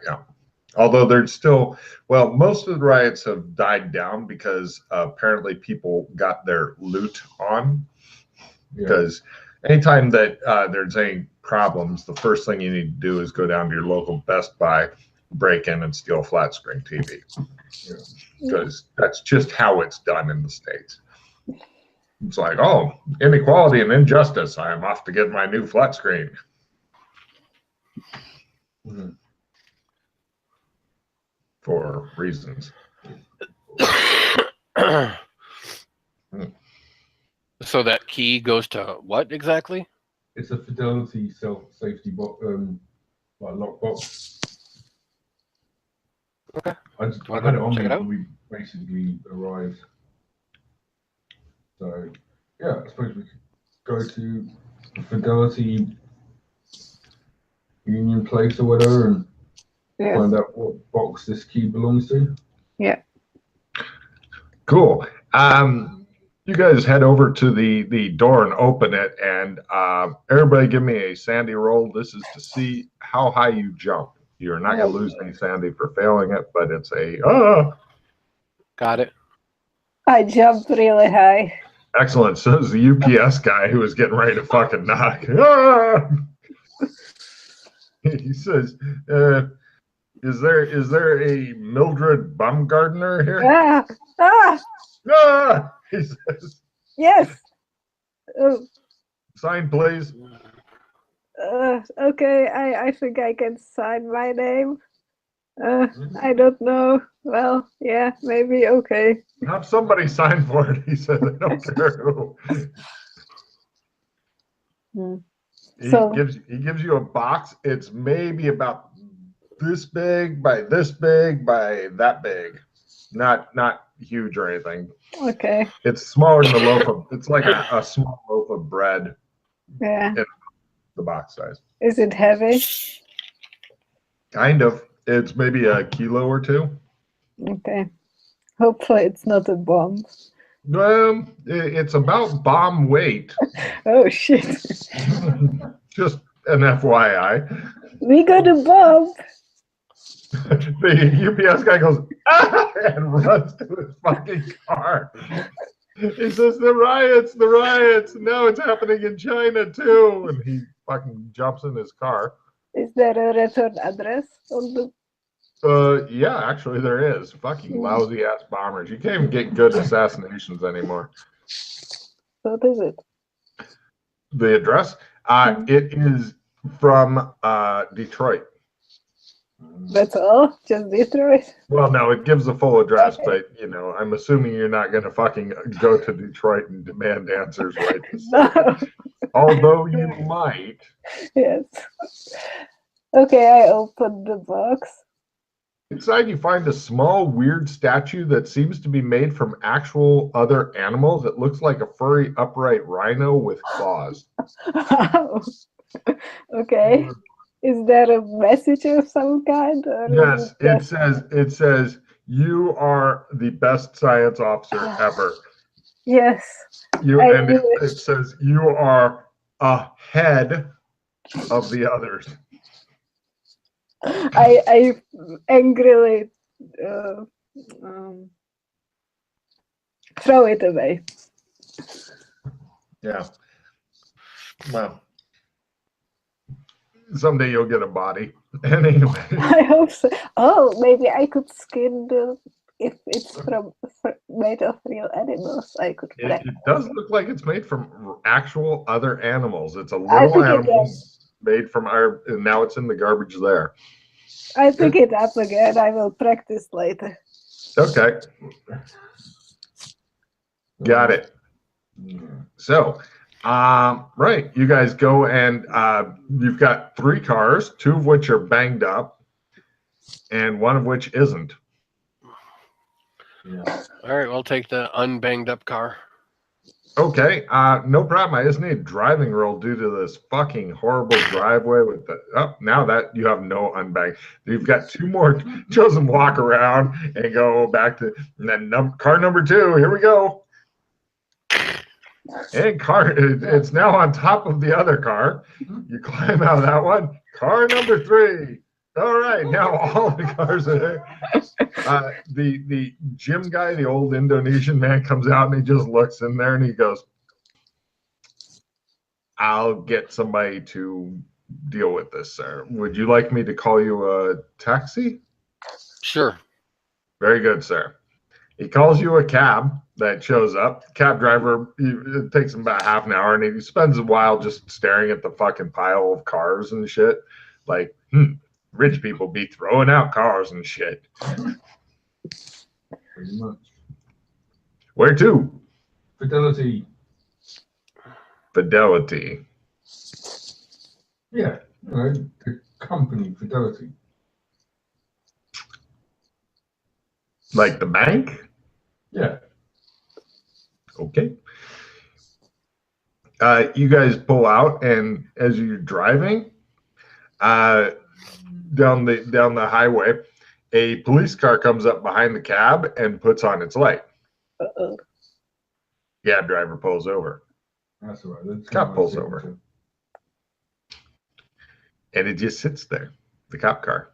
Speaker 1: Although there's still, most of the riots have died down because apparently people got their loot on. Because anytime that there's any problems, the first thing you need to do is go down to your local Best Buy, break in and steal a flat screen TV. Because that's just how it's done in the States. It's like, oh, inequality and injustice. I'm off to get my new flat screen. For reasons.
Speaker 3: So that key goes to what exactly?
Speaker 4: It's a Fidelity safety box, lock box.
Speaker 3: Okay.
Speaker 4: I had it on me when we basically arrived. So yeah, I suppose we could go to the Fidelity Union Place or whatever and find out what box this key belongs to.
Speaker 2: Yeah.
Speaker 1: Cool. You guys head over to the door and open it, and everybody give me a Sandy roll. This is to see how high you jump. You're not going to lose any Sandy for failing it, but it's a
Speaker 3: Got it.
Speaker 2: I jumped really high.
Speaker 1: Excellent. So is the UPS guy who was getting ready to fucking knock. Ah! He says, is there a Mildred Baumgartner here?
Speaker 2: Ah! Ah!
Speaker 1: Ah! He says,
Speaker 2: Yes! Oh,
Speaker 1: sign please.
Speaker 2: okay, I think I can sign my name. I don't know. Well, yeah, maybe, okay.
Speaker 1: Have somebody sign for it. He said, I don't care who.
Speaker 2: Hmm.
Speaker 1: He
Speaker 2: So-
Speaker 1: gives you a box. It's maybe about this big by this big by that big. Not huge or anything.
Speaker 2: Okay,
Speaker 1: It's smaller than a loaf of. It's like a small loaf of bread.
Speaker 2: yeah.
Speaker 1: The box size.
Speaker 2: Is it heavy?
Speaker 1: Kind of. It's maybe a kilo or two.
Speaker 2: Okay. Hopefully it's not a bomb.
Speaker 1: It's about bomb weight.
Speaker 2: Oh, shit.
Speaker 1: Just an FYI.
Speaker 2: We got a bomb.
Speaker 1: The UPS guy goes, ah! And runs to his fucking car. He says, the riots. Now it's happening in China too. And he fucking jumps in his car.
Speaker 2: Is there a return address on the...
Speaker 1: Yeah, actually there is. Fucking lousy ass bombers. You can't even get good assassinations anymore.
Speaker 2: What is it?
Speaker 1: The address? It is from Detroit.
Speaker 2: That's all? Just Detroit?
Speaker 1: Well, no, it gives the full address, but I'm assuming you're not going to fucking go to Detroit and demand answers right this second.
Speaker 2: No.
Speaker 1: Although you might.
Speaker 2: Yes. Okay, I opened the box.
Speaker 1: Inside, you find a small, weird statue that seems to be made from actual other animals. It looks like a furry, upright rhino with claws.
Speaker 2: Okay. Is there a message of some kind? Or
Speaker 1: Yes,
Speaker 2: is
Speaker 1: it says you are the best science officer ever.
Speaker 2: Yes.
Speaker 1: And it says you are ahead of the others.
Speaker 2: I angrily throw it away.
Speaker 1: Yeah. Well, someday you'll get a body. And anyway.
Speaker 2: I hope so. Oh, maybe I could skin the. If it's made of real animals, I could.
Speaker 1: It does look like it's made from actual other animals. It's a
Speaker 2: I
Speaker 1: little
Speaker 2: think
Speaker 1: animal made from and now it's in the garbage there.
Speaker 2: I pick it up again. I will practice later.
Speaker 1: Okay. Got it. So, right, you guys go and you've got 3 cars, 2 of which are banged up, and 1 of which isn't.
Speaker 4: Yeah.
Speaker 3: All right, we'll take the unbanged up car.
Speaker 1: Okay, no problem. I just need a driving roll due to this fucking horrible driveway with the. Oh, now that you have no unbanked, you've got 2 more chosen. Walk around and go back to, and then car number 2. Here we go. And it's now on top of the other car. You climb out of that one. Car number 3. All right, now all the cars are there. The gym guy, the old Indonesian man, comes out and he just looks in there and he goes, I'll get somebody to deal with this, sir. Would you like me to call you a taxi?
Speaker 3: Sure.
Speaker 1: Very good, sir. He calls you a cab that shows up. Cab driver, it takes him about half an hour and he spends a while just staring at the fucking pile of cars and shit. Like, rich people be throwing out cars and shit.
Speaker 4: Pretty much.
Speaker 1: Where to?
Speaker 4: Fidelity.
Speaker 1: Fidelity.
Speaker 4: Yeah. The company Fidelity.
Speaker 1: Like the bank?
Speaker 4: Yeah.
Speaker 1: Okay. You guys pull out, and as you're driving down the highway, a police car comes up behind the cab and puts on its light.
Speaker 2: Uh-oh.
Speaker 1: Cab driver pulls over.
Speaker 4: That's all right.
Speaker 1: Cop pulls over. And it just sits there, the cop car.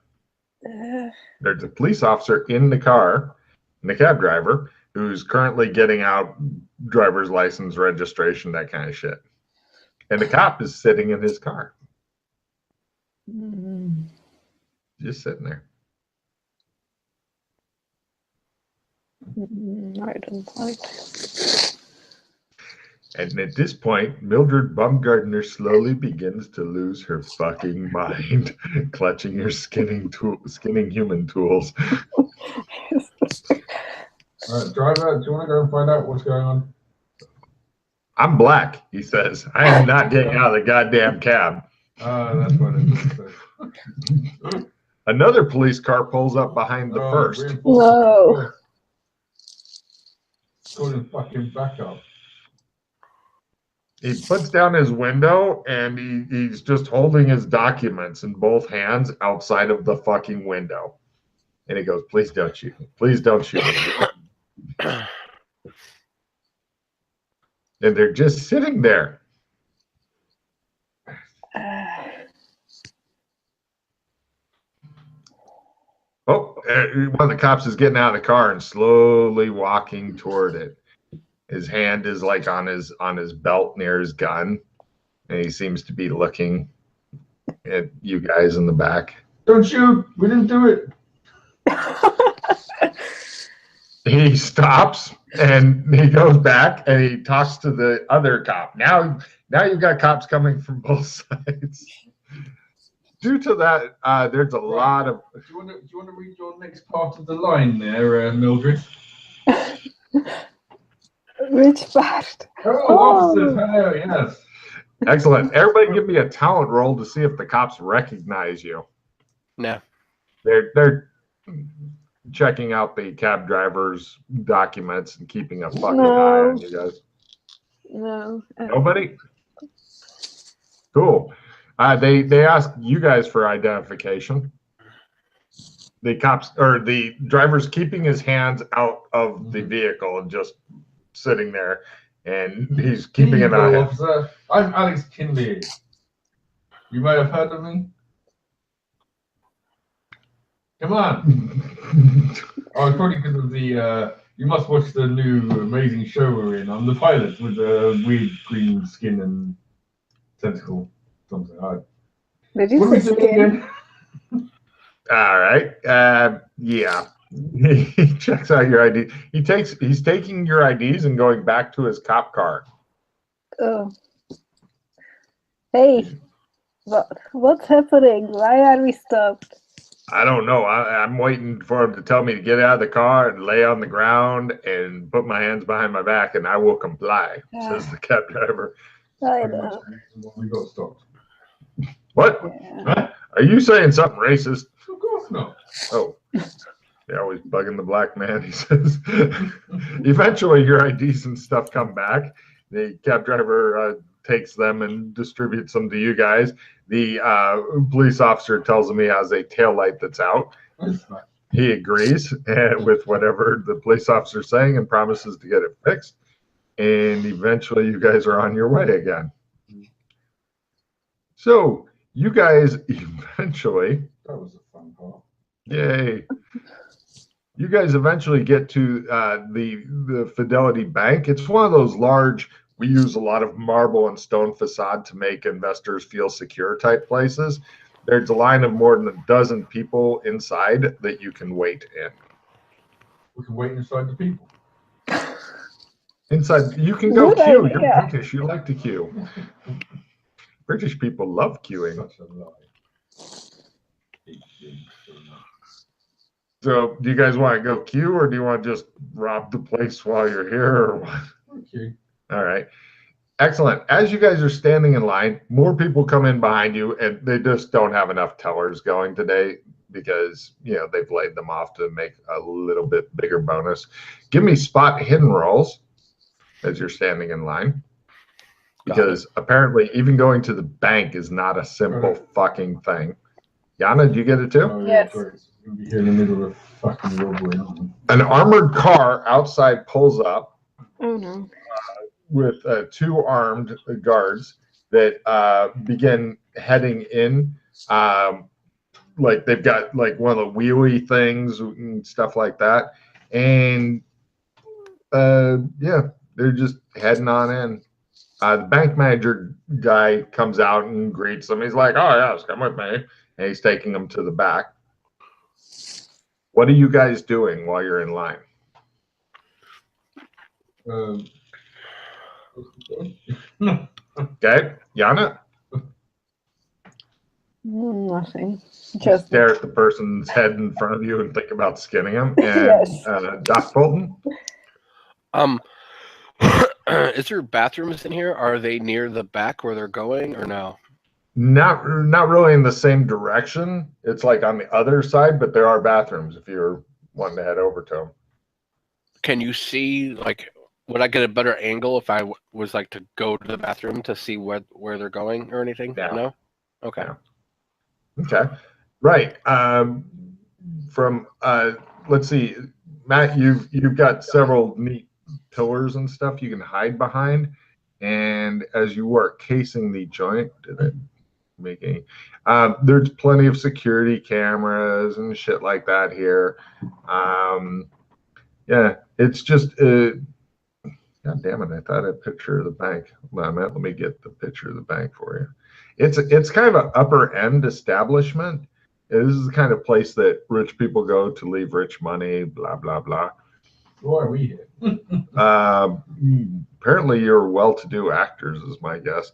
Speaker 1: There's a police officer in the car, and the cab driver. who's currently getting out driver's license, registration, that kind of shit. And the cop is sitting in his car, just sitting there.
Speaker 2: I don't like.
Speaker 1: And at this point, Mildred Baumgartner slowly begins to lose her fucking mind, clutching her skinning human tools.
Speaker 4: Driver, do you want to go and find out what's going on?
Speaker 1: I'm black, he says. I am not getting out of the goddamn cab.
Speaker 4: That's what it is.
Speaker 1: Another police car pulls up behind the first.
Speaker 2: No.
Speaker 4: Calling fucking backup.
Speaker 1: He puts down his window and he's just holding his documents in both hands outside of the fucking window. And he goes, please don't shoot me. Please don't shoot me. And they're just sitting there. Oh, one of the cops is getting out of the car and slowly walking toward it. His hand is like on his belt near his gun, and he seems to be looking at you guys in the back.
Speaker 4: Don't shoot! We didn't do it.
Speaker 1: He stops and he goes back and he talks to the other cop. Now you've got cops coming from both sides. Due to that, there's a lot of.
Speaker 4: Do you want to read your next part of the line there, Mildred?
Speaker 2: Which part?
Speaker 4: Oh, officers, hello, yes.
Speaker 1: Excellent. Everybody give me a talent roll to see if the cops recognize you.
Speaker 3: No.
Speaker 1: They're checking out the cab driver's documents and keeping a fucking eye on you guys.
Speaker 2: No.
Speaker 1: Nobody? Cool. They ask you guys for identification. The cops or the driver's keeping his hands out of the vehicle and just sitting there, and he's keeping an eye on him.
Speaker 4: Officer. I'm Alex Kinley. You might have heard of me. Come on. Oh, probably because of the. You must watch the new amazing show we're in. I'm the pilot with the weird green skin and tentacle. Something.
Speaker 2: Did you
Speaker 4: What are we
Speaker 2: say
Speaker 4: doing
Speaker 2: skin?
Speaker 4: again?
Speaker 1: All right. Yeah. He checks out your ID. He's taking your IDs and going back to his cop car.
Speaker 2: Oh. Hey, what's happening? Why are we stopped?
Speaker 1: I don't know. I'm waiting for him to tell me to get out of the car and lay on the ground and put my hands behind my back, and I will comply, says the cab driver.
Speaker 2: I know.
Speaker 4: We got stopped.
Speaker 1: What?
Speaker 2: Yeah.
Speaker 1: Huh? Are you saying something racist?
Speaker 4: Of course not.
Speaker 1: Oh. They're always bugging the black man, he says. Eventually, your IDs and stuff come back. The cab driver takes them and distributes them to you guys. The police officer tells him he has a taillight that's out. He agrees with whatever the police officer is saying and promises to get it fixed. And eventually, you guys are on your way again. So, you guys eventually...
Speaker 4: That was a fun part.
Speaker 1: Yay. You guys eventually get to the Fidelity Bank. It's one of those large, we use a lot of marble and stone facade to make investors feel secure type places. There's a line of more than a dozen people inside that you can wait in.
Speaker 4: We can wait inside the people.
Speaker 1: Inside, you can go
Speaker 2: Good
Speaker 1: queue.
Speaker 2: idea.
Speaker 1: You're British. You like to queue. British people love queuing.
Speaker 4: Such a lie.
Speaker 1: So, do you guys want to go queue, or do you want to just rob the place while you're here, or what?
Speaker 4: Okay.
Speaker 1: All right. Excellent. As you guys are standing in line, more people come in behind you, and they just don't have enough tellers going today because, you know, they've laid them off to make a little bit bigger bonus. Give me spot hidden rolls as you're standing in line, because apparently even going to the bank is not a simple fucking thing. Yana, did you get it too?
Speaker 4: Oh,
Speaker 2: Yes.
Speaker 4: We're gonna be here in the middle of fucking robbery.
Speaker 1: An armored car outside pulls up
Speaker 2: Oh no.
Speaker 1: with two armed guards that begin heading in. Like they've got like one of the wheelie things and stuff like that. And yeah, they're just heading on in. The bank manager guy comes out and greets them. He's like, "Oh yes, come with me," and he's taking them to the back. What are you guys doing while you're in line? Okay, Yana,
Speaker 2: Nothing.
Speaker 1: you
Speaker 2: Just
Speaker 1: stare at the person's head in front of you and think about skinning him. And
Speaker 2: Yes.
Speaker 1: Doc Bolton,
Speaker 3: Is there bathrooms in here? Are they near the back where they're going, or no?
Speaker 1: not really in the same direction. It's like on the other side, but there are bathrooms if you're wanting to head over to them.
Speaker 3: Can you see, like, would I get a better angle if I was like to go to the bathroom to see where they're going or anything?
Speaker 1: Yeah.
Speaker 3: No. Okay.
Speaker 1: Yeah. Okay, right. From let's see, Matt, you've got several neat pillars and stuff you can hide behind, and as you work casing the joint, did it make any? There's plenty of security cameras and shit like that here. Yeah, it's just God damn it! I thought I had a picture of the bank. Let me get the picture of the bank for you. It's kind of an upper end establishment. This is the kind of place that rich people go to leave rich money. Blah blah blah.
Speaker 4: Why are we here?
Speaker 1: Apparently, you're well-to-do actors, is my guess.